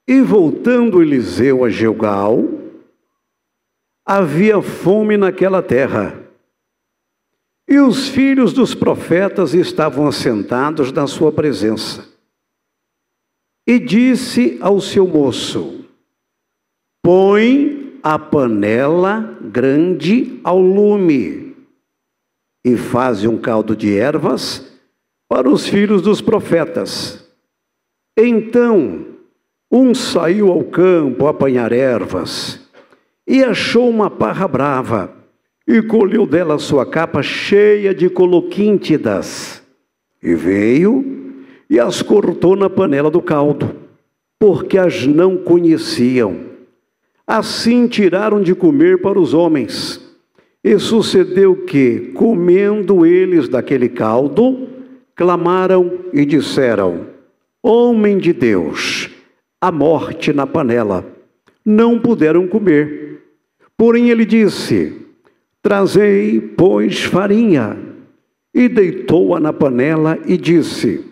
E voltando Eliseu a Gilgal, havia fome naquela terra. E os filhos dos profetas estavam assentados na sua presença. E disse ao seu moço: põe a panela grande ao lume, e faze um caldo de ervas para os filhos dos profetas. Então, um saiu ao campo a apanhar ervas, e achou uma parra brava, e colheu dela sua capa cheia de coloquíntidas, e veio e as cortou na panela do caldo, porque as não conheciam. Assim tiraram de comer para os homens. E sucedeu que, comendo eles daquele caldo, clamaram e disseram: homem de Deus, a morte na panela. Não puderam comer. Porém ele disse: trazei, pois, farinha. E deitou-a na panela e disse: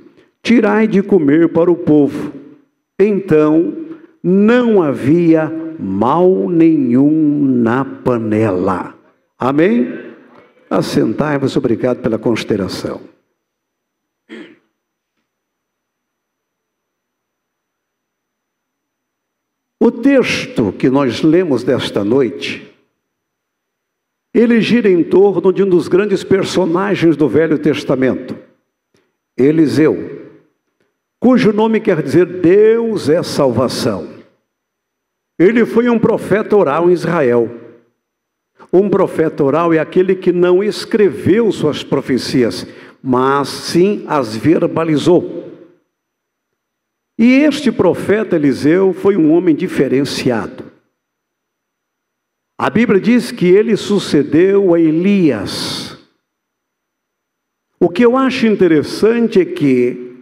tirai de comer para o povo. Então não havia mal nenhum na panela. Amém? Assentai-vos, obrigado pela consideração. O texto que nós lemos desta noite, ele gira em torno de um dos grandes personagens do Velho Testamento, Eliseu, cujo nome quer dizer Deus é salvação. Ele foi um profeta oral em Israel. Um profeta oral é aquele que não escreveu suas profecias, mas sim as verbalizou. E este profeta Eliseu foi um homem diferenciado. A Bíblia diz que ele sucedeu a Elias. O que eu acho interessante é que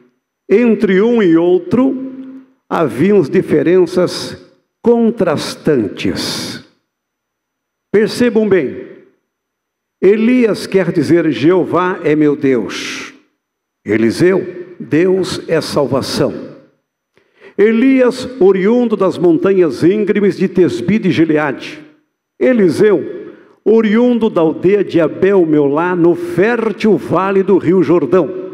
entre um e outro haviam diferenças contrastantes. Percebam bem, Elias quer dizer Jeová é meu Deus. Eliseu, Deus é salvação. Elias, oriundo das montanhas íngremes de Tesbi de Gileade. Eliseu, oriundo da aldeia de Abel-Meolá, no fértil vale do rio Jordão.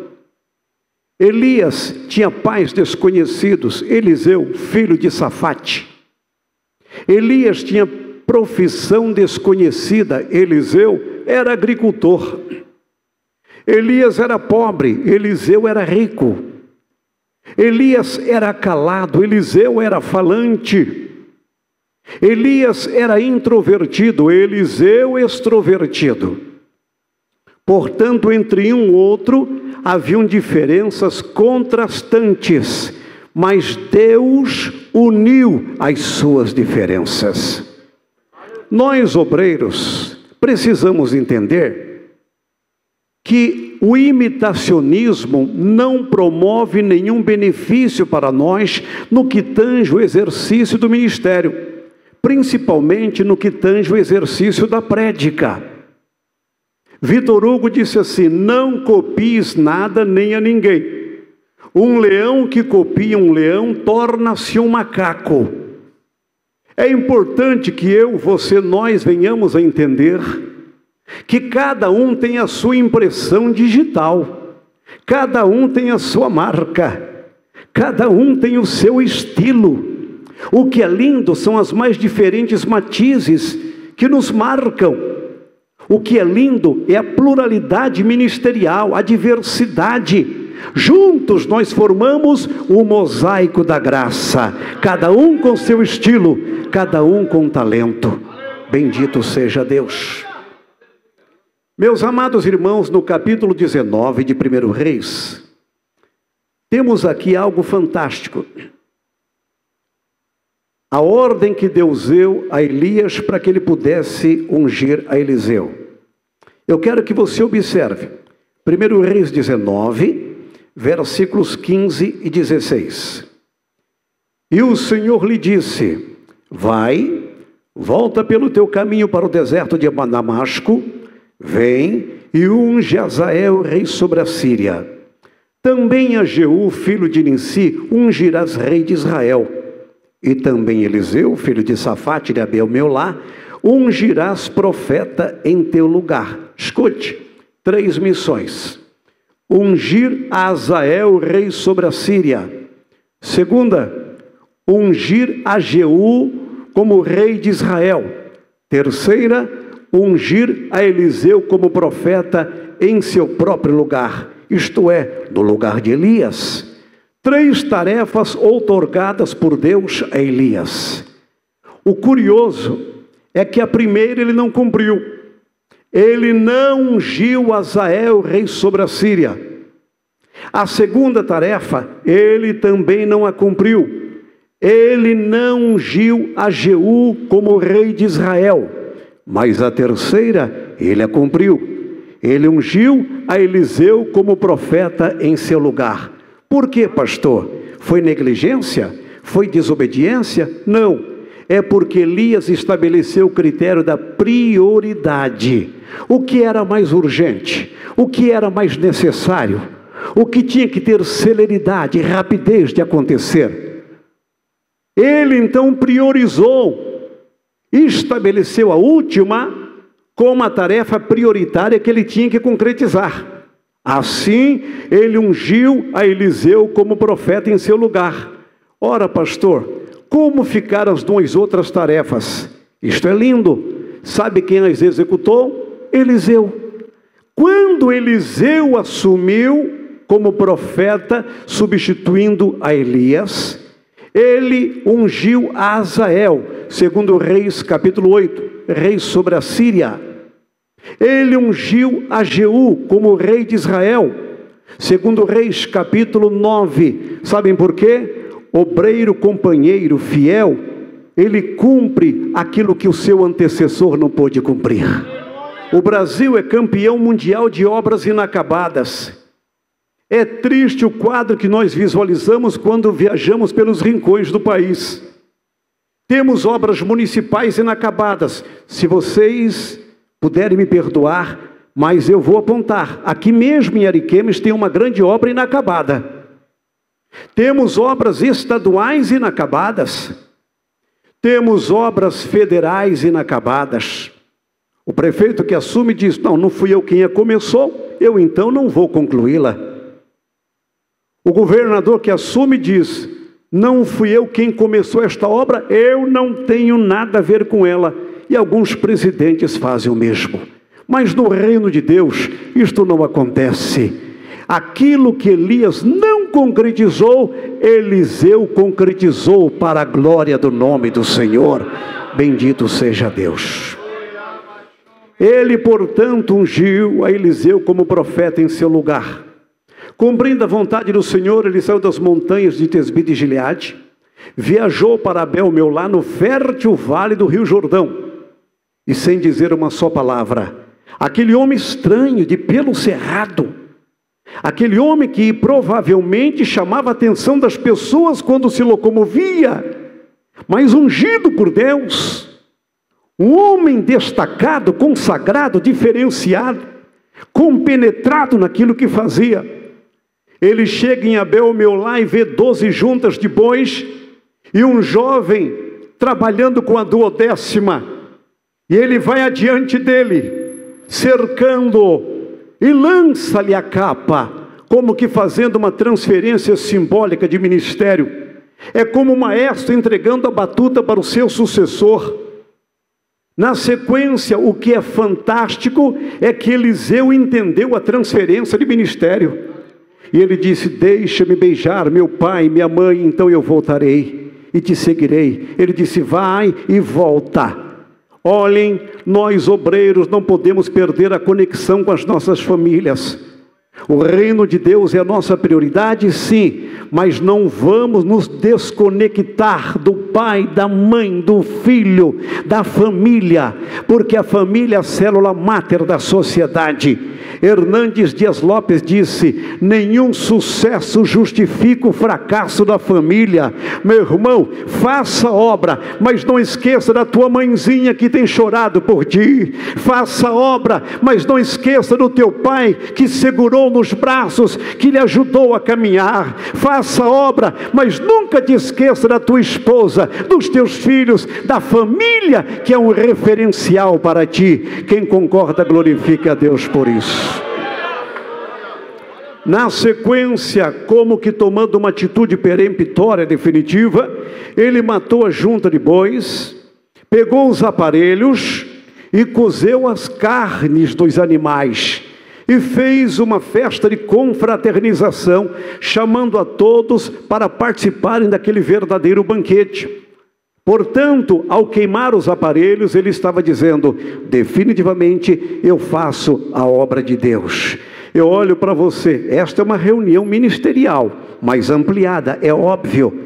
Elias tinha pais desconhecidos. Eliseu, filho de Safate. Elias tinha profissão desconhecida. Eliseu era agricultor. Elias era pobre. Eliseu era rico. Elias era calado. Eliseu era falante. Elias era introvertido. Eliseu extrovertido. Portanto, entre um e outro haviam diferenças contrastantes, mas Deus uniu as suas diferenças. Nós, obreiros, precisamos entender que o imitacionismo não promove nenhum benefício para nós no que tange o exercício do ministério, principalmente no que tange o exercício da prédica. Vitor Hugo disse assim: não copies nada nem a ninguém. Um leão que copia um leão torna-se um macaco. É importante que eu, você, nós venhamos a entender que cada um tem a sua impressão digital, cada um tem a sua marca, cada um tem o seu estilo. O que é lindo são as mais diferentes matizes que nos marcam. O que é lindo é a pluralidade ministerial, a diversidade. Juntos nós formamos o mosaico da graça, cada um com seu estilo, cada um com talento. Bendito seja Deus. Meus amados irmãos, no capítulo 19 de 1 Reis, temos aqui algo fantástico. A ordem que Deus deu a Elias para que ele pudesse ungir a Eliseu. Eu quero que você observe 1 Reis 19, versículos 15 e 16. E o Senhor lhe disse: vai, volta pelo teu caminho para o deserto de Damasco, vem e unge Azael, rei sobre a Síria. Também a Jeú, filho de Ninsi, ungirás rei de Israel. e também Eliseu, filho de Safate de Abel-Meolá, ungirás profeta em teu lugar. Escute, 3 missões. Ungir a Azael, rei sobre a Síria. Segunda, ungir a Jeú como rei de Israel. Terceira, ungir a Eliseu como profeta em seu próprio lugar, isto é, no lugar de Elias. 3 tarefas outorgadas por Deus a Elias. O curioso é que a primeira ele não cumpriu. Ele não ungiu Azael, rei sobre a Síria. A segunda tarefa, ele também não a cumpriu. Ele não ungiu a Jeú como rei de Israel. Mas a terceira, ele a cumpriu. Ele ungiu a Eliseu como profeta em seu lugar. Por quê, pastor? Foi negligência? Foi desobediência? Não. É porque Elias estabeleceu o critério da prioridade. O que era mais urgente? O que era mais necessário? O que tinha que ter celeridade e rapidez de acontecer? Ele então priorizou, estabeleceu a última como a tarefa prioritária que ele tinha que concretizar. Assim, ele ungiu a Eliseu como profeta em seu lugar. Ora, pastor, como ficaram as 2 outras tarefas? Isto é lindo. Sabe quem as executou? Eliseu. Quando Eliseu assumiu como profeta, substituindo a Elias, ele ungiu a Azael, segundo Reis capítulo 8, rei sobre a Síria. Ele ungiu a Jeú como rei de Israel, segundo Reis capítulo 9. Sabem por quê? Obreiro, companheiro, fiel, ele cumpre aquilo que o seu antecessor não pôde cumprir. O Brasil é campeão mundial de obras inacabadas. É triste o quadro que nós visualizamos quando viajamos pelos rincões do país. Temos obras municipais inacabadas. Se vocês puderem me perdoar, mas eu vou apontar. Aqui mesmo em Ariquemes tem uma grande obra inacabada. Temos obras estaduais inacabadas. Temos obras federais inacabadas. O prefeito que assume diz, não fui eu quem a começou, eu então não vou concluí-la. O governador que assume diz, não fui eu quem começou esta obra, eu não tenho nada a ver com ela. E alguns presidentes fazem o mesmo. Mas no reino de Deus, isto não acontece. Aquilo que Elias não concretizou, Eliseu concretizou para a glória do nome do Senhor. Bendito seja Deus. Ele, portanto, ungiu a Eliseu como profeta em seu lugar. Cumprindo a vontade do Senhor, ele saiu das montanhas de Tesbi de Gileade, viajou para Abel-Meolá no fértil vale do rio Jordão. E sem dizer uma só palavra, aquele homem estranho, de pelo cerrado, aquele homem que provavelmente chamava a atenção das pessoas quando se locomovia, mas ungido por Deus, um homem destacado, consagrado, diferenciado, compenetrado naquilo que fazia. Ele chega em Abel-Meolá e vê 12 juntas de bois e um jovem trabalhando com a 12ª. E ele vai adiante dele, cercando, e lança-lhe a capa, como que fazendo uma transferência simbólica de ministério. É como o maestro entregando a batuta para o seu sucessor. Na sequência, o que é fantástico é que Eliseu entendeu a transferência de ministério. E ele disse, deixa-me beijar meu pai e minha mãe, então eu voltarei e te seguirei. Ele disse, vai e volta. Olhem, nós obreiros não podemos perder a conexão com as nossas famílias. O reino de Deus é a nossa prioridade, sim, mas não vamos nos desconectar do pai, da mãe, do filho, da família, porque a família é a célula máter da sociedade. Hernandes Dias Lopes disse, nenhum sucesso justifica o fracasso da família. Meu irmão, faça obra, mas não esqueça da tua mãezinha que tem chorado por ti. Faça obra, mas não esqueça do teu pai que segurou segurou nos braços, que lhe ajudou a caminhar. Faça a obra, mas nunca te esqueça da tua esposa, dos teus filhos, da família, que é um referencial para ti. Quem concorda, glorifique a Deus por isso. Na sequência, como que tomando uma atitude peremptória definitiva, ele matou a junta de bois, pegou os aparelhos e cozeu as carnes dos animais e fez uma festa de confraternização, chamando a todos para participarem daquele verdadeiro banquete. Portanto, ao queimar os aparelhos, ele estava dizendo: definitivamente eu faço a obra de Deus. Eu olho para você, esta é uma reunião ministerial, mais ampliada, é óbvio,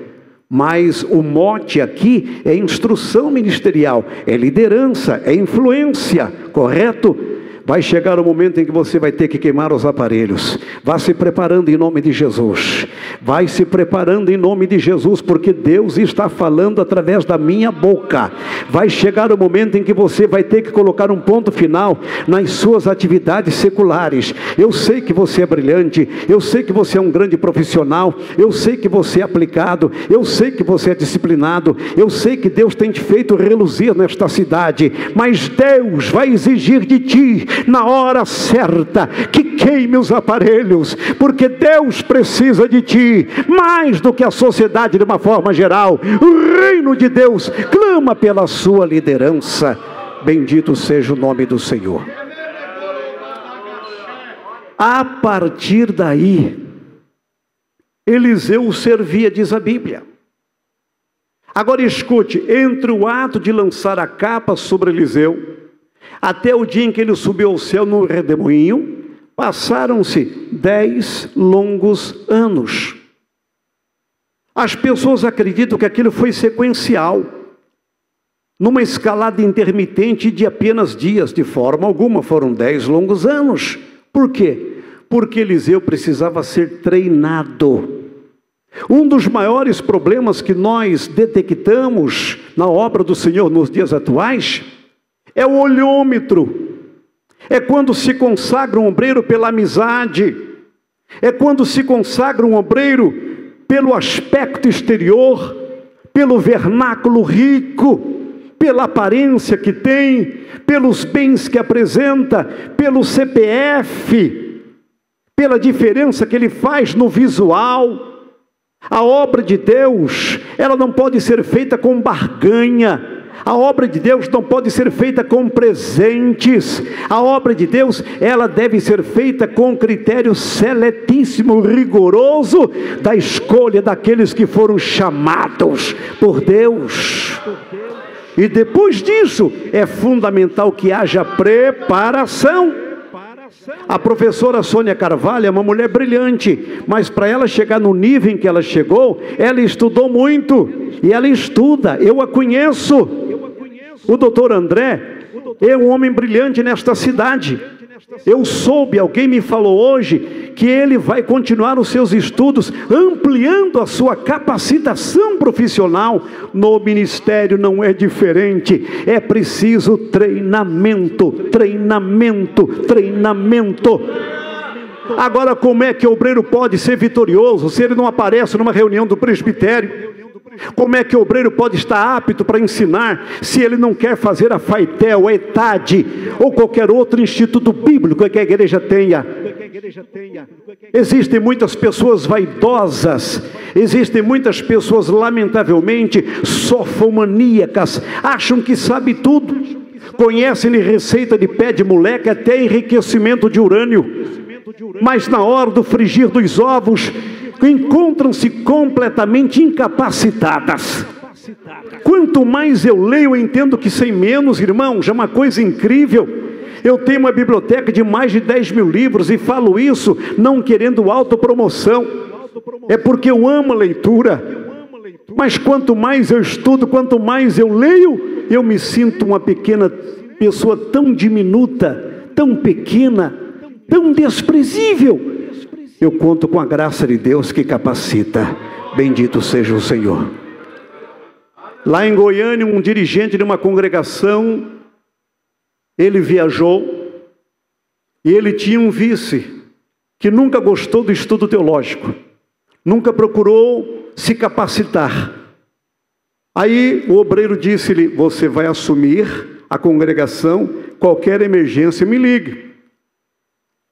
mas o mote aqui é instrução ministerial, é liderança, é influência, correto? Vai chegar o momento em que você vai ter que queimar os aparelhos. Vá se preparando em nome de Jesus. Vai se preparando em nome de Jesus, porque Deus está falando através da minha boca. Vai chegar o momento em que você vai ter que colocar um ponto final nas suas atividades seculares. Eu sei que você é brilhante, eu sei que você é um grande profissional, eu sei que você é aplicado, eu sei que você é disciplinado, eu sei que Deus tem te feito reluzir nesta cidade, mas Deus vai exigir de ti, na hora certa, que queime os aparelhos, porque Deus precisa de ti, mais do que a sociedade de uma forma geral. O reino de Deus clama pela sua liderança. Bendito seja o nome do Senhor. A partir daí, Eliseu o servia, diz a Bíblia. Agora escute, entre o ato de lançar a capa sobre Eliseu, até o dia em que ele subiu ao céu no redemoinho, passaram-se 10 longos anos. As pessoas acreditam que aquilo foi sequencial, numa escalada intermitente de apenas dias. De forma alguma, foram 10 longos anos. Por quê? Porque Eliseu precisava ser treinado. Um dos maiores problemas que nós detectamos na obra do Senhor nos dias atuais é o olhômetro. É quando se consagra um obreiro pela amizade, é quando se consagra um obreiro pelo aspecto exterior, pelo vernáculo rico, pela aparência que tem, pelos bens que apresenta, pelo CPF, pela diferença que ele faz no visual. A obra de Deus, ela não pode ser feita com barganha. A obra de Deus não pode ser feita com presentes. A obra de Deus, ela deve ser feita com critério seletíssimo, rigoroso, da escolha daqueles que foram chamados por Deus. E depois disso, é fundamental que haja preparação. A professora Sônia Carvalho é uma mulher brilhante, mas para ela chegar no nível em que ela chegou, ela estudou muito, e ela estuda, eu a conheço. O doutor André é um homem brilhante nesta cidade. Eu soube, alguém me falou hoje, que ele vai continuar os seus estudos, ampliando a sua capacitação profissional. No ministério não é diferente, é preciso treinamento, treinamento, treinamento. Agora, como é que o obreiro pode ser vitorioso se ele não aparece numa reunião do presbitério? Como é que o obreiro pode estar apto para ensinar se ele não quer fazer a FAITEL, a ETAD ou qualquer outro instituto bíblico que a igreja tenha? Existem muitas pessoas vaidosas, existem muitas pessoas lamentavelmente sofomaníacas, acham que sabe tudo, conhecem receita de pé de moleque até enriquecimento de urânio, mas na hora do frigir dos ovos encontram-se completamente incapacitadas. Quanto mais eu leio, eu entendo que sem menos, irmãos, é uma coisa incrível. Eu tenho uma biblioteca de mais de 10 mil livros e falo isso não querendo autopromoção, é porque eu amo a leitura. Mas quanto mais eu estudo, quanto mais eu leio, eu me sinto uma pequena pessoa tão diminuta, tão pequena, tão desprezível. Eu conto com a graça de Deus que capacita. Bendito seja o Senhor. Lá em Goiânia, um dirigente de uma congregação, ele viajou e ele tinha um vice que nunca gostou do estudo teológico, nunca procurou se capacitar. Aí o obreiro disse-lhe: você vai assumir a congregação, qualquer emergência me ligue.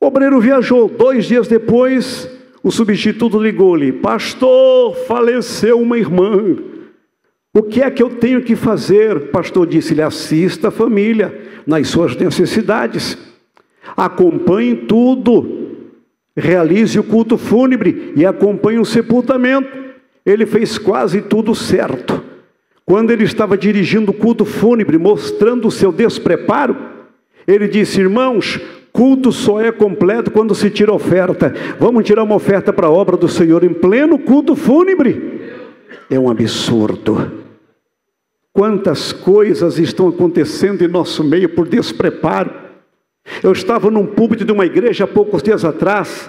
O obreiro viajou. 2 dias depois, o substituto ligou-lhe: pastor, faleceu uma irmã. O que é que eu tenho que fazer? O pastor disse-lhe: assista a família nas suas necessidades, acompanhe tudo, realize o culto fúnebre e acompanhe o sepultamento. Ele fez quase tudo certo. Quando ele estava dirigindo o culto fúnebre, mostrando o seu despreparo, ele disse: irmãos, culto só é completo quando se tira oferta. Vamos tirar uma oferta para a obra do Senhor em pleno culto fúnebre? É um absurdo. Quantas coisas estão acontecendo em nosso meio por despreparo. Eu estava num púlpito de uma igreja há poucos dias atrás,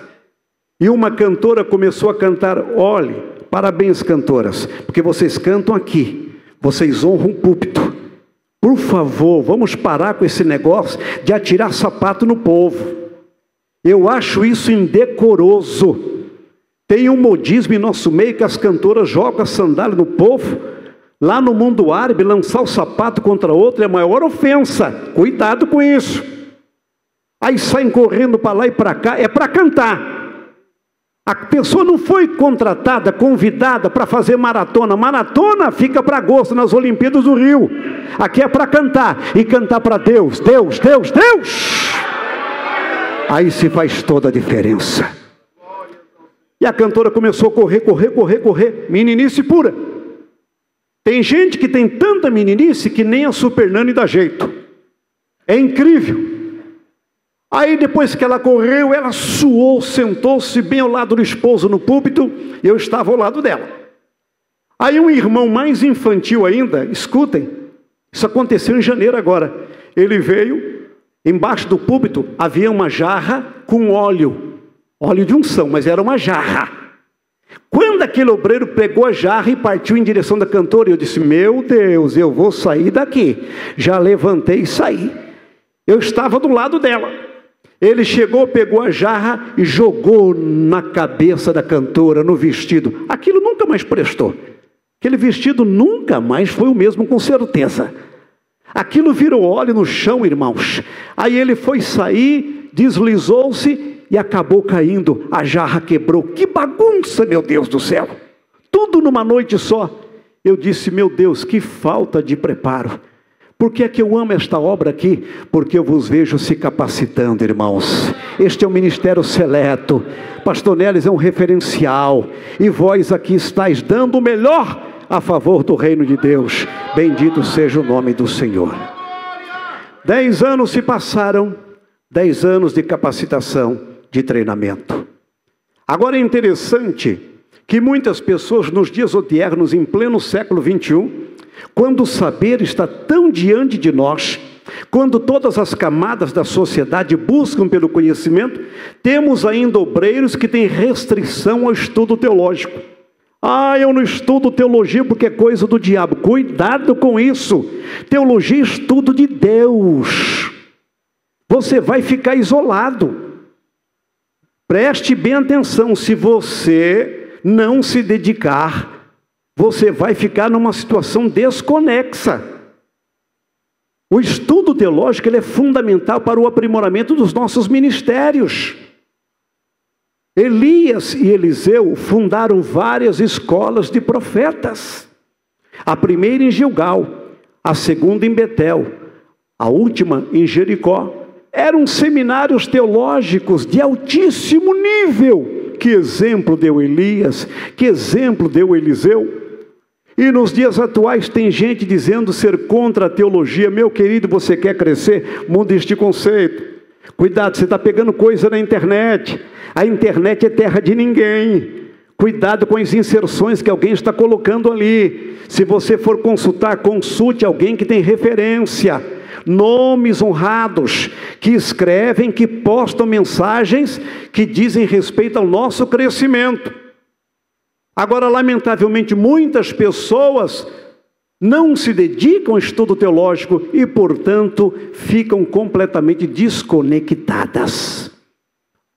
e uma cantora começou a cantar. Olhe, parabéns, cantoras, porque vocês cantam aqui, vocês honram o púlpito. Por favor, vamos parar com esse negócio de atirar sapato no povo. Eu acho isso indecoroso. Tem um modismo em nosso meio que as cantoras jogam a sandália no povo. Lá no mundo árabe, lançar o sapato contra outro é a maior ofensa. Cuidado com isso. Aí saem correndo para lá e para cá, é para cantar. A pessoa não foi contratada, convidada para fazer maratona. Maratona fica para agosto nas Olimpíadas do Rio. Aqui é para cantar, e cantar para Deus, Deus, Deus, Deus. Aí se faz toda a diferença. E a cantora começou a correr, meninice pura. Tem gente que tem tanta meninice que nem a Super Nani dá jeito. É incrível. Aí depois que ela correu, ela suou, sentou-se bem ao lado do esposo no púlpito, e eu estava ao lado dela. Aí um irmão mais infantil ainda, escutem, isso aconteceu em janeiro agora. Ele veio, embaixo do púlpito havia uma jarra com óleo de unção, mas era uma jarra. Quando aquele obreiro pegou a jarra e partiu em direção da cantora, eu disse: meu Deus, eu vou sair daqui. Já levantei e saí. Eu estava do lado dela. Ele chegou, pegou a jarra e jogou na cabeça da cantora, no vestido. Aquilo nunca mais prestou. Aquele vestido nunca mais foi o mesmo, com certeza. Aquilo virou óleo no chão, irmãos. Aí ele foi sair, deslizou-se e acabou caindo. A jarra quebrou. Que bagunça, meu Deus do céu! Tudo numa noite só. Eu disse: meu Deus, que falta de preparo. Por que é que eu amo esta obra aqui? Porque eu vos vejo se capacitando, irmãos. Este é um ministério seleto. Pastor Neles é um referencial. E vós aqui estáis dando o melhor a favor do reino de Deus. Bendito seja o nome do Senhor. 10 anos se passaram. 10 anos de capacitação, de treinamento. Agora é interessante que muitas pessoas nos dias odiernos, em pleno século 21, quando o saber está tão diante de nós, quando todas as camadas da sociedade buscam pelo conhecimento, temos ainda obreiros que têm restrição ao estudo teológico. Eu não estudo teologia porque é coisa do diabo. Cuidado com isso. Teologia é estudo de Deus. Você vai ficar isolado. Preste bem atenção, se você não se dedicar, você vai ficar numa situação desconexa. O estudo teológico ele é fundamental para o aprimoramento dos nossos ministérios. Elias e Eliseu fundaram várias escolas de profetas. A primeira em Gilgal, a segunda em Betel, a última em Jericó. Eram seminários teológicos de altíssimo nível. Que exemplo deu Elias, que exemplo deu Eliseu. E nos dias atuais tem gente dizendo ser contra a teologia. Meu querido, você quer crescer? Muda este conceito. Cuidado, você está pegando coisa na internet. A internet é terra de ninguém. Cuidado com as inserções que alguém está colocando ali. Se você for consultar, consulte alguém que tem referência. Nomes honrados, que escrevem, que postam mensagens que dizem respeito ao nosso crescimento. Agora, lamentavelmente, muitas pessoas não se dedicam ao estudo teológico e, portanto, ficam completamente desconectadas.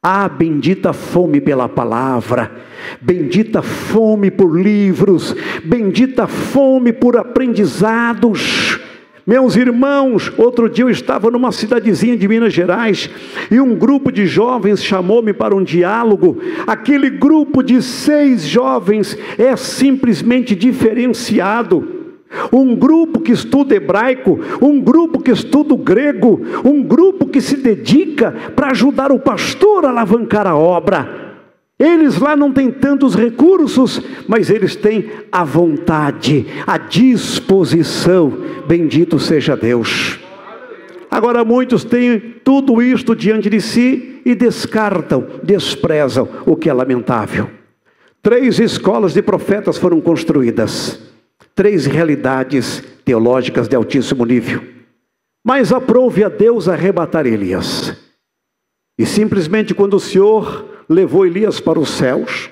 Ah, bendita fome pela palavra, bendita fome por livros, bendita fome por aprendizados. Meus irmãos, outro dia eu estava numa cidadezinha de Minas Gerais e um grupo de jovens chamou-me para um diálogo. Aquele grupo de 6 jovens é simplesmente diferenciado. Um grupo que estuda hebraico, um grupo que estuda o grego, um grupo que se dedica para ajudar o pastor a alavancar a obra. Eles lá não têm tantos recursos, mas eles têm a vontade, a disposição. Bendito seja Deus. Agora muitos têm tudo isto diante de si e descartam, desprezam, o que é lamentável. 3 escolas de profetas foram construídas. 3 realidades teológicas de altíssimo nível. Mas aprove a Deus arrebatar Elias. E simplesmente quando o Senhor levou Elias para os céus,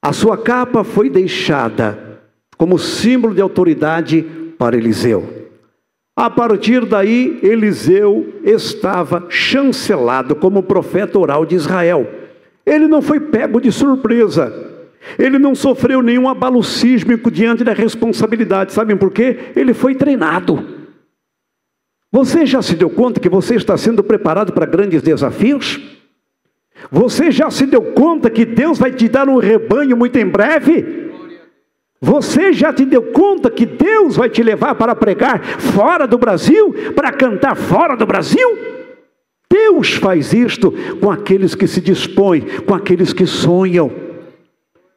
a sua capa foi deixada como símbolo de autoridade para Eliseu. A partir daí, Eliseu estava chancelado como profeta oral de Israel. Ele não foi pego de surpresa. Ele não sofreu nenhum abalo sísmico diante da responsabilidade. Sabem por quê? Ele foi treinado. Você já se deu conta que você está sendo preparado para grandes desafios? Você já se deu conta que Deus vai te dar um rebanho muito em breve? Você já te deu conta que Deus vai te levar para pregar fora do Brasil? Para cantar fora do Brasil? Deus faz isto com aqueles que se dispõem, com aqueles que sonham.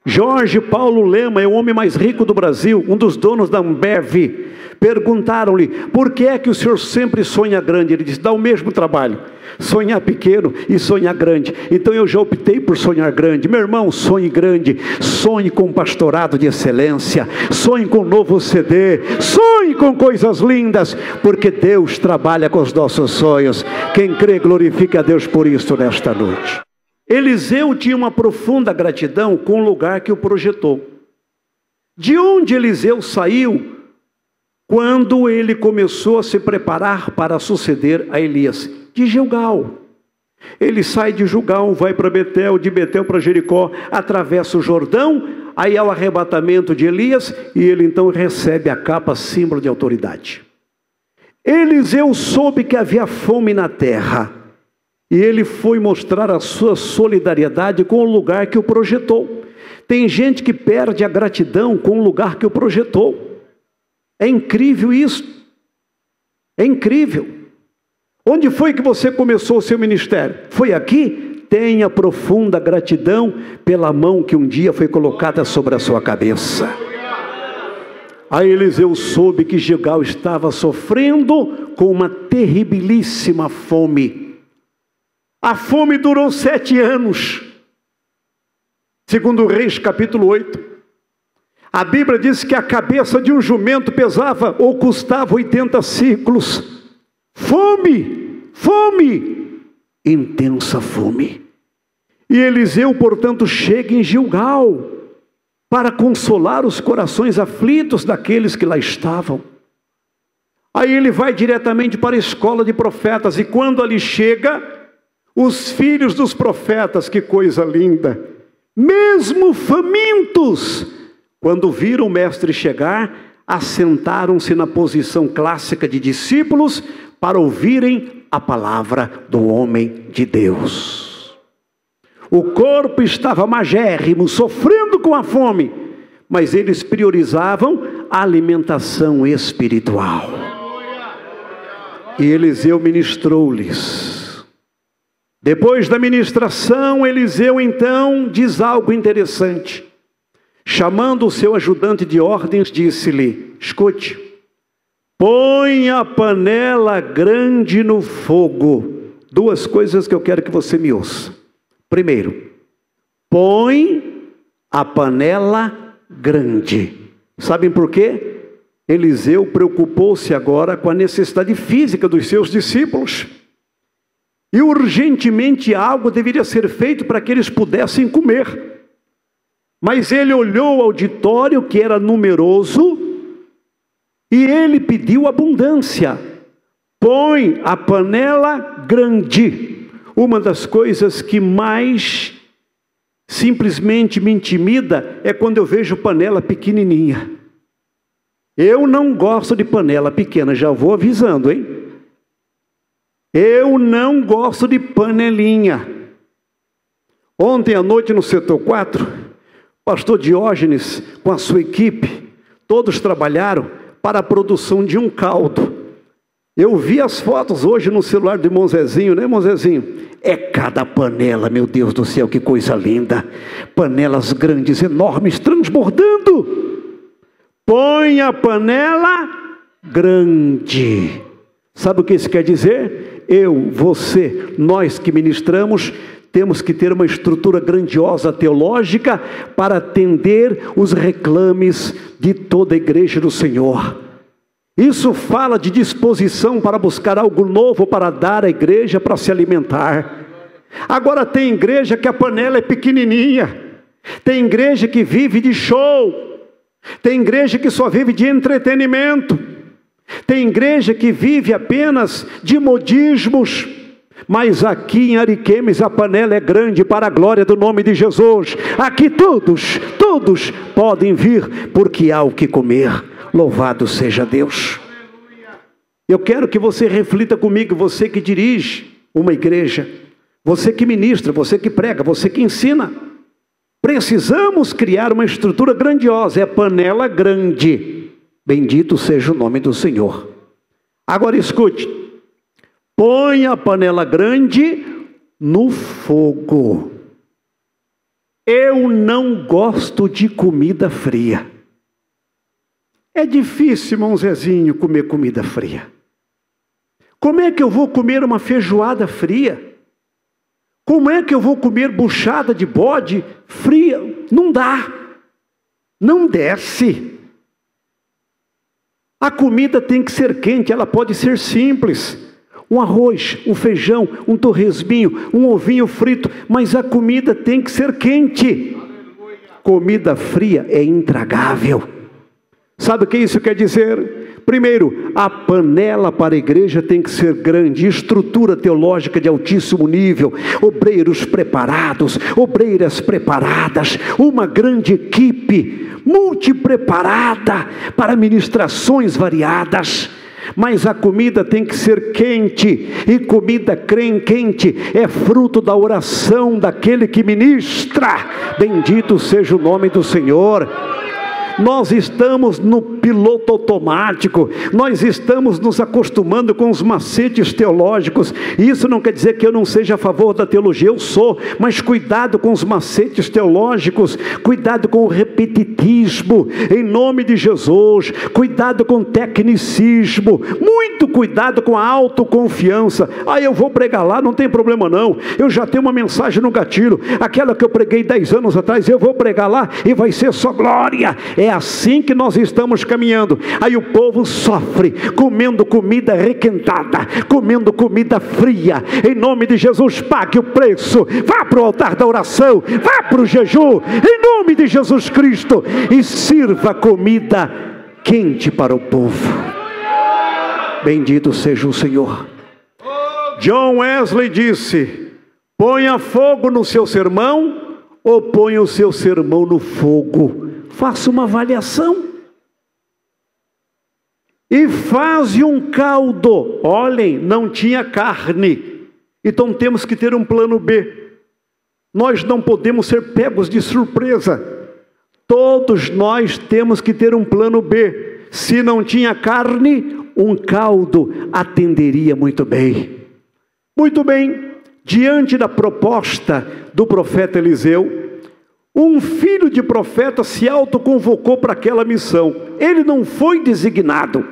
Jorge Paulo Lema é o homem mais rico do Brasil, um dos donos da Ambev. Perguntaram-lhe, por que é que o senhor sempre sonha grande? Ele disse, dá o mesmo trabalho, sonhar pequeno e sonhar grande. Então eu já optei por sonhar grande. Meu irmão, sonhe grande, sonhe com um pastorado de excelência, sonhe com um novo CD, sonhe com coisas lindas, porque Deus trabalha com os nossos sonhos. Quem crê, glorifica a Deus por isso nesta noite. Eliseu tinha uma profunda gratidão com o lugar que o projetou. De onde Eliseu saiu quando ele começou a se preparar para suceder a Elias? De Gilgal. Ele sai de Gilgal, vai para Betel, de Betel para Jericó, atravessa o Jordão, aí há o arrebatamento de Elias, e ele então recebe a capa símbolo de autoridade. Eliseu soube que havia fome na terra, e ele foi mostrar a sua solidariedade com o lugar que o projetou. Tem gente que perde a gratidão com o lugar que o projetou. É incrível isso. É incrível. Onde foi que você começou o seu ministério? Foi aqui? Tenha profunda gratidão pela mão que um dia foi colocada sobre a sua cabeça. Aí Eliseu soube que Gilgal estava sofrendo com uma terribilíssima fome. A fome durou 7 anos. Segundo Reis, capítulo 8. A Bíblia diz que a cabeça de um jumento pesava ou custava 80 ciclos. Fome, fome, intensa fome. E Eliseu, portanto, chega em Gilgal para consolar os corações aflitos daqueles que lá estavam. Aí ele vai diretamente para a escola de profetas, e quando ali chega, os filhos dos profetas, que coisa linda, mesmo famintos, quando viram o mestre chegar, assentaram-se na posição clássica de discípulos para ouvirem a palavra do homem de Deus. O corpo estava magérrimo, sofrendo com a fome, mas eles priorizavam a alimentação espiritual. E Eliseu ministrou-lhes. Depois da ministração, Eliseu então diz algo interessante. Chamando o seu ajudante de ordens, disse-lhe, escute, põe a panela grande no fogo. 2 coisas que eu quero que você me ouça. Primeiro, põe a panela grande. Sabem por quê? Eliseu preocupou-se agora com a necessidade física dos seus discípulos. E urgentemente algo deveria ser feito para que eles pudessem comer. Mas ele olhou o auditório, que era numeroso, e ele pediu abundância. Põe a panela grande. uma das coisas que mais simplesmente me intimida é quando eu vejo panela pequenininha. Eu não gosto de panela pequena, já vou avisando, hein? Eu não gosto de panelinha. Ontem à noite no setor 4, pastor Diógenes com a sua equipe, todos trabalharam para a produção de um caldo. Eu vi as fotos hoje no celular do irmão Zezinho, né, irmão Zezinho? É cada panela, meu Deus do céu, que coisa linda. Panelas grandes, enormes, transbordando. Põe a panela grande. Sabe o que isso quer dizer? Eu, você, nós que ministramos, temos que ter uma estrutura grandiosa teológica para atender os reclames de toda a igreja do Senhor. Isso fala de disposição para buscar algo novo para dar à igreja, para se alimentar. Agora tem igreja que a panela é pequenininha. Tem igreja que vive de show. Tem igreja que só vive de entretenimento. Tem igreja que vive apenas de modismos. Mas aqui em Ariquemes a panela é grande para a glória do nome de Jesus. Aqui todos podem vir porque há o que comer. Louvado seja Deus. Eu quero que você reflita comigo, você que dirige uma igreja, você que ministra, você que prega, você que ensina. Precisamos criar uma estrutura grandiosa, é panela grande. Bendito seja o nome do Senhor. Agora escute, põe a panela grande no fogo. Eu não gosto de comida fria. É difícil, irmão Zezinho, comer comida fria. Como é que eu vou comer uma feijoada fria? Como é que eu vou comer buchada de bode fria? Não dá. Não desce. A comida tem que ser quente, ela pode ser simples. Um arroz, um feijão, um torresminho, um ovinho frito, mas a comida tem que ser quente. Comida fria é intragável. Sabe o que isso quer dizer? Primeiro, a panela para a igreja tem que ser grande, estrutura teológica de altíssimo nível, obreiros preparados, obreiras preparadas, uma grande equipe, multipreparada para ministrações variadas. Mas a comida tem que ser quente, e comida quente é fruto da oração daquele que ministra. Bendito seja o nome do Senhor. Nós estamos no piloto automático, nós estamos nos acostumando com os macetes teológicos. Isso não quer dizer que eu não seja a favor da teologia, eu sou, mas cuidado com os macetes teológicos, cuidado com o repetitismo, em nome de Jesus, cuidado com o tecnicismo, muito cuidado com a autoconfiança. Eu vou pregar lá, não tem problema não, eu já tenho uma mensagem no gatilho, aquela que eu preguei 10 anos atrás, eu vou pregar lá e vai ser só glória. É assim que nós estamos caminhando. Aí o povo sofre, comendo comida requentada, comendo comida fria. Em nome de Jesus, pague o preço, vá para o altar da oração, vá para o jejum, em nome de Jesus Cristo, e sirva comida quente para o povo. Bendito seja o Senhor. John Wesley disse: ponha fogo no seu sermão, ou ponha o seu sermão no fogo. Faça uma avaliação. E faze um caldo. Olhem, não tinha carne. Então temos que ter um plano B. Nós não podemos ser pegos de surpresa. Todos nós temos que ter um plano B. Se não tinha carne, um caldo atenderia muito bem. Muito bem, diante da proposta do profeta Eliseu, um filho de profeta se autoconvocou para aquela missão. Ele não foi designado,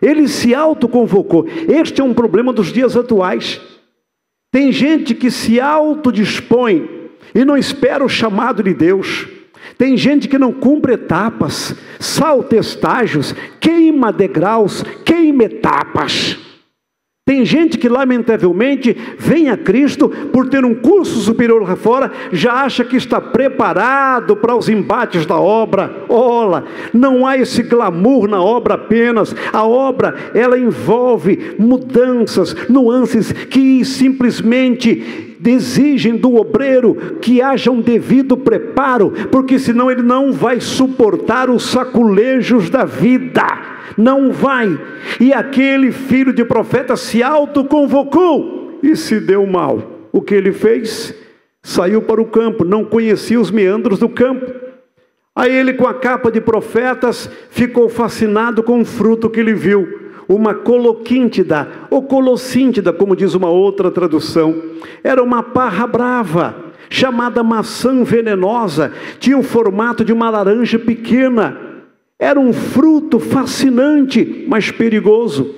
ele se autoconvocou. Este é um problema dos dias atuais. Tem gente que se autodispõe e não espera o chamado de Deus. Tem gente que não cumpre etapas, salta estágios, queima degraus, queima etapas. Tem gente que, lamentavelmente, vem a Cristo por ter um curso superior lá fora, já acha que está preparado para os embates da obra. Olha, não há esse glamour na obra apenas. A obra, ela envolve mudanças, nuances que simplesmente exigem do obreiro que haja um devido preparo, porque senão ele não vai suportar os saculejos da vida. Não vai. E aquele filho de profeta se autoconvocou e se deu mal. O que ele fez? Saiu para o campo, não conhecia os meandros do campo. Aí ele, com a capa de profetas, ficou fascinado com o fruto que ele viu. Uma coloquíntida, ou colossíntida, como diz uma outra tradução. Era uma parra brava, chamada maçã venenosa. Tinha o formato de uma laranja pequena. Era um fruto fascinante, mas perigoso.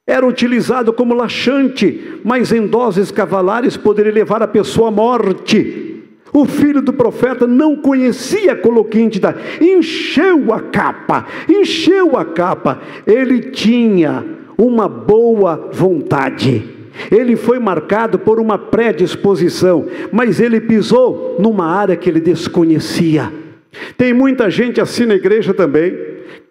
Era utilizado como laxante, mas em doses cavalares poderia levar a pessoa à morte. O filho do profeta não conhecia a coloquíntida, encheu a capa. Ele tinha uma boa vontade. Ele foi marcado por uma predisposição, mas ele pisou numa área que ele desconhecia. Tem muita gente assim na igreja também,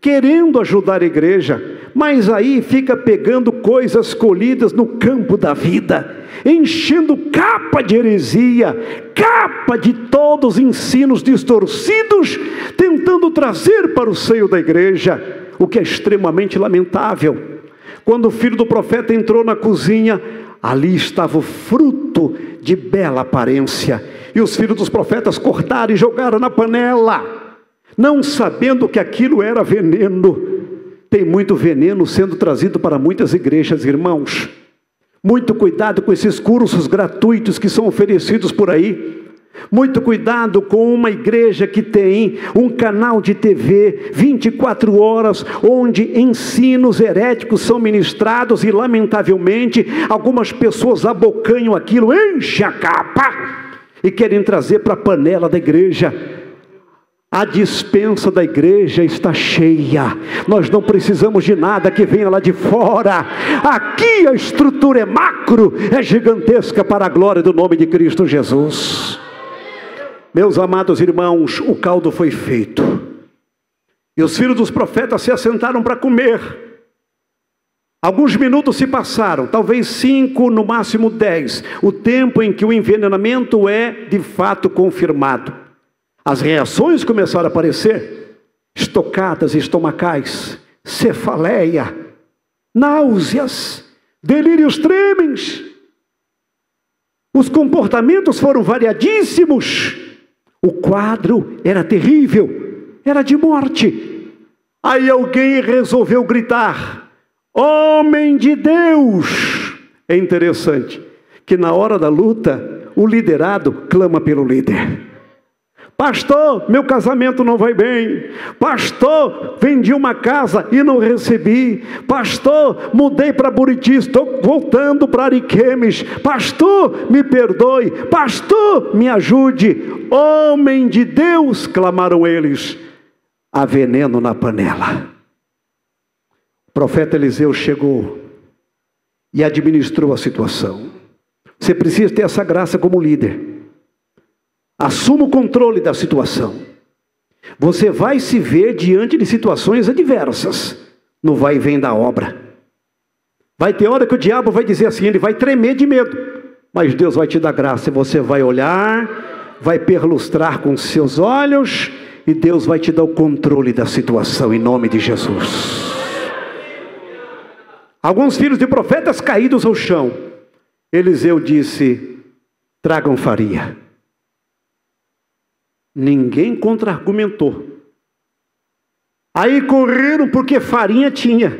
querendo ajudar a igreja, mas aí fica pegando coisas colhidas no campo da vida, enchendo capa de heresia, capa de todos os ensinos distorcidos, tentando trazer para o seio da igreja, o que é extremamente lamentável. Quando o filho do profeta entrou na cozinha, ali estava o fruto de bela aparência, e os filhos dos profetas cortaram e jogaram na panela, não sabendo que aquilo era veneno. Tem muito veneno sendo trazido para muitas igrejas, irmãos. Muito cuidado com esses cursos gratuitos que são oferecidos por aí. Muito cuidado com uma igreja que tem um canal de TV 24 horas, onde ensinos heréticos são ministrados e, lamentavelmente, algumas pessoas abocanham aquilo, enchem a capa e querem trazer para a panela da igreja. A despensa da igreja está cheia. Nós não precisamos de nada que venha lá de fora. Aqui a estrutura é macro, é gigantesca para a glória do nome de Cristo Jesus. Meus amados irmãos, o caldo foi feito. E os filhos dos profetas se assentaram para comer. Alguns minutos se passaram, talvez 5, no máximo 10. O tempo em que o envenenamento é de fato confirmado. As reações começaram a aparecer. Estocadas estomacais, cefaleia, náuseas, delírios tremens. Os comportamentos foram variadíssimos. O quadro era terrível, era de morte. Aí alguém resolveu gritar: homem de Deus! É interessante que na hora da luta, o liderado clama pelo líder. Pastor, meu casamento não vai bem. Pastor, vendi uma casa e não recebi. Pastor, mudei para Buriti, estou voltando para Ariquemes. Pastor, me perdoe. Pastor, me ajude. Homem de Deus, clamaram eles. Há veneno na panela. O profeta Eliseu chegou e administrou a situação. Você precisa ter essa graça como líder. Assuma o controle da situação. Você vai se ver diante de situações adversas, no vai e vem da obra. Vai ter hora que o diabo vai dizer assim, ele vai tremer de medo, mas Deus vai te dar graça, e você vai olhar, vai perlustrar com seus olhos, e Deus vai te dar o controle da situação, em nome de Jesus. Alguns filhos de profetas caídos ao chão. Eliseu disse: tragam farinha. Ninguém contra-argumentou. Aí correram porque farinha tinha.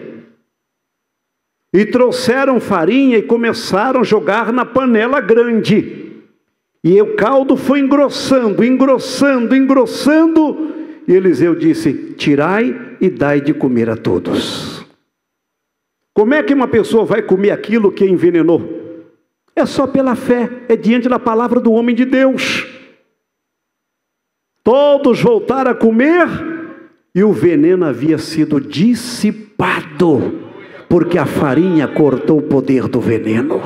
E trouxeram farinha e começaram a jogar na panela grande. E o caldo foi engrossando, engrossando, engrossando. E Eliseu disse: tirai e dai de comer a todos. Como é que uma pessoa vai comer aquilo que envenenou? É só pela fé, é diante da palavra do homem de Deus. Todos voltaram a comer e o veneno havia sido dissipado porque a farinha cortou o poder do veneno.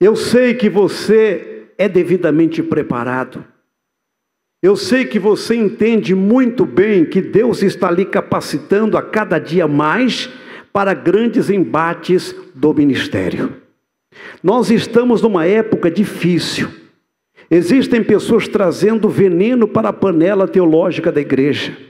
Eu sei que você é devidamente preparado. Eu sei que você entende muito bem que Deus está lhe capacitando a cada dia mais para grandes embates do ministério. Nós estamos numa época difícil. Existem pessoas trazendo veneno para a panela teológica da igreja.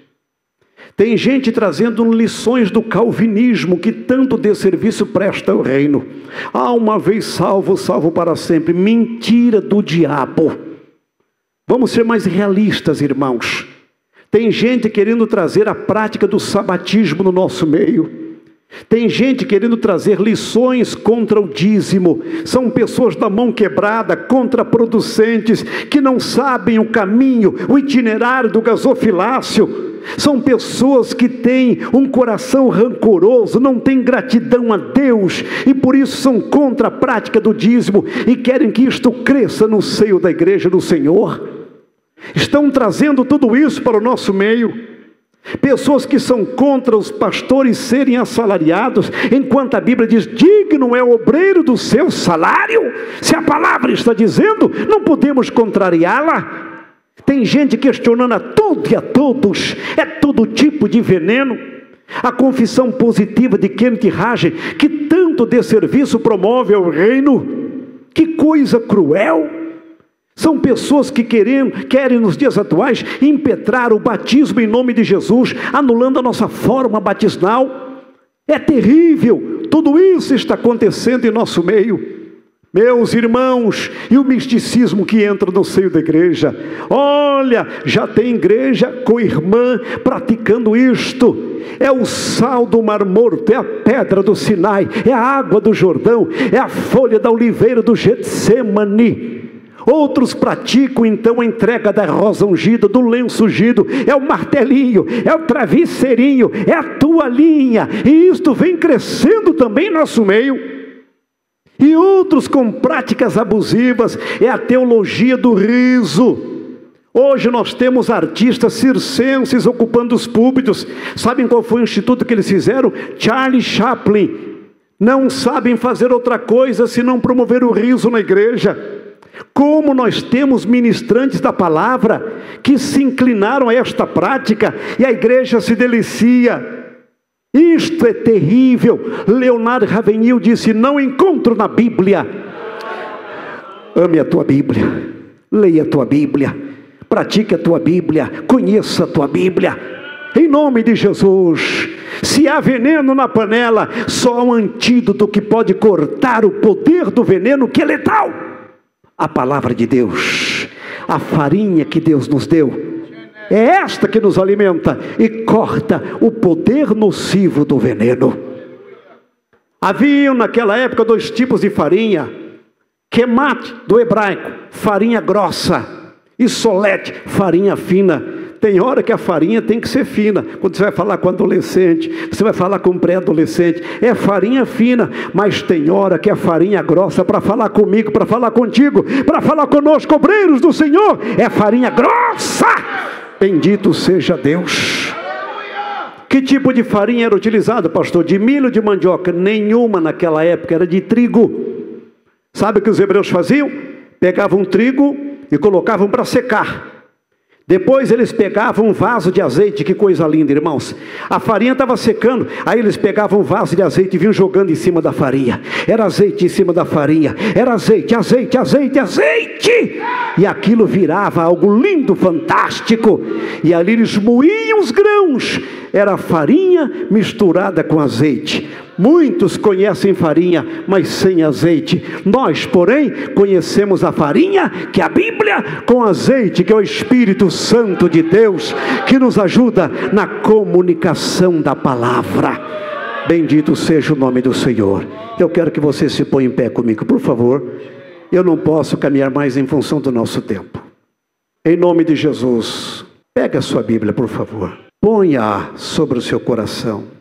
Tem gente trazendo lições do calvinismo que tanto desserviço presta ao reino. Uma vez salvo, salvo para sempre. Mentira do diabo. Vamos ser mais realistas, irmãos. Tem gente querendo trazer a prática do sabatismo no nosso meio. Tem gente querendo trazer lições contra o dízimo. São pessoas da mão quebrada, contraproducentes, que não sabem o caminho, o itinerário do gasofilácio. São pessoas que têm um coração rancoroso, não têm gratidão a Deus, e por isso são contra a prática do dízimo, e querem que isto cresça no seio da igreja do Senhor. Estão trazendo tudo isso para o nosso meio. Pessoas que são contra os pastores serem assalariados, enquanto a Bíblia diz, digno é o obreiro do seu salário. Se a palavra está dizendo, não podemos contrariá-la. Tem gente questionando a tudo e a todos, é todo tipo de veneno. A confissão positiva de Kenneth Hagin, que tanto desserviço promove ao reino, que coisa cruel. São pessoas que querem nos dias atuais impetrar o batismo em nome de Jesus, anulando a nossa forma batismal. É terrível, tudo isso está acontecendo em nosso meio. Meus irmãos, e o misticismo que entra no seio da igreja. Olha, já tem igreja com irmã praticando isto. É o sal do Mar Morto, é a pedra do Sinai, é a água do Jordão, é a folha da oliveira do Getsemane. Outros praticam então a entrega da rosa ungida, do lenço ungido, é o martelinho, é o travesseirinho, é a toalhinha, e isto vem crescendo também em nosso meio. E outros com práticas abusivas, é a teologia do riso. Hoje nós temos artistas circenses ocupando os púlpitos. Sabem qual foi o instituto que eles fizeram? Charlie Chaplin. Não sabem fazer outra coisa senão promover o riso na igreja. Como nós temos ministrantes da palavra que se inclinaram a esta prática e a igreja se delicia. Isto é terrível. Leonardo Ravenhill disse, não encontro na Bíblia. Ame a tua Bíblia, leia a tua Bíblia, pratique a tua Bíblia, conheça a tua Bíblia, em nome de Jesus. Se há veneno na panela, só há um antídoto que pode cortar o poder do veneno, que é letal: a palavra de Deus, a farinha que Deus nos deu. É esta que nos alimenta e corta o poder nocivo do veneno. Haviam naquela época 2 tipos de farinha: quemate, do hebraico, farinha grossa, e solete, farinha fina. Tem hora que a farinha tem que ser fina. Quando você vai falar com adolescente, você vai falar com pré-adolescente, é farinha fina. Mas tem hora que é farinha grossa para falar comigo, para falar contigo, para falar conosco, obreiros do Senhor, é farinha grossa. Bendito seja Deus. Que tipo de farinha era utilizado, pastor? De milho ou de mandioca? Nenhuma naquela época, era de trigo. Sabe o que os hebreus faziam? Pegavam trigo e colocavam para secar. Depois eles pegavam um vaso de azeite. Que coisa linda, irmãos. A farinha estava secando, aí eles pegavam um vaso de azeite e vinham jogando em cima da farinha. Era azeite em cima da farinha, era azeite, azeite, azeite, azeite. E aquilo virava algo lindo, fantástico. E ali eles moíam os grãos. Era farinha misturada com azeite. Muitos conhecem farinha, mas sem azeite. Nós, porém, conhecemos a farinha, que é a Bíblia, com azeite, que é o Espírito Santo de Deus, que nos ajuda na comunicação da palavra. Bendito seja o nome do Senhor. Eu quero que você se ponha em pé comigo, por favor. Eu não posso caminhar mais em função do nosso tempo. Em nome de Jesus, pega a sua Bíblia, por favor. Ponha sobre o seu coração.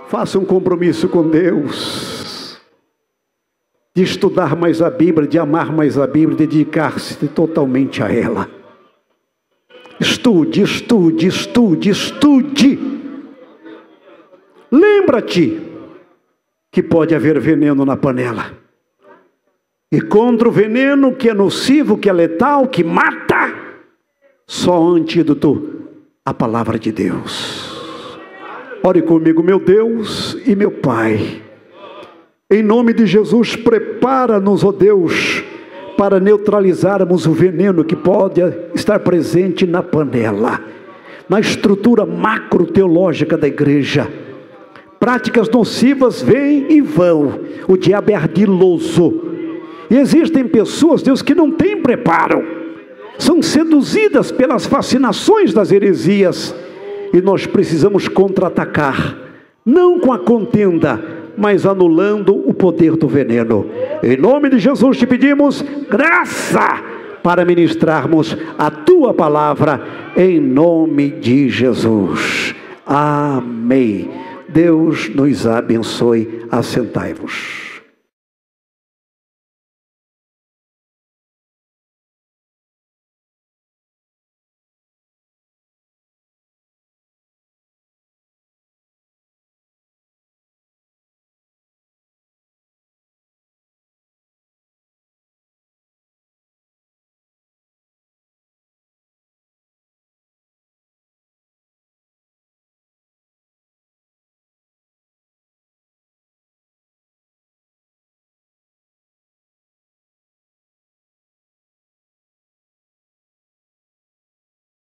Faça um compromisso com Deus, de estudar mais a Bíblia, de amar mais a Bíblia, de dedicar-se totalmente a ela. Estude estude, estude, estude, estude. Lembra-te que pode haver veneno na panela. E contra o veneno que é nocivo, que é letal, que mata, só um antídoto, a palavra de Deus. Ore comigo, meu Deus e meu Pai. Em nome de Jesus, prepara-nos, ó Deus, para neutralizarmos o veneno que pode estar presente na panela, na estrutura macro-teológica da igreja. Práticas nocivas vêm e vão, o diabo é ardiloso. E existem pessoas, Deus, que não têm preparo, são seduzidas pelas fascinações das heresias, e nós precisamos contra-atacar, não com a contenda, mas anulando o poder do veneno. Em nome de Jesus te pedimos graça para ministrarmos a tua palavra, em nome de Jesus. Amém. Deus nos abençoe. Assentai-vos.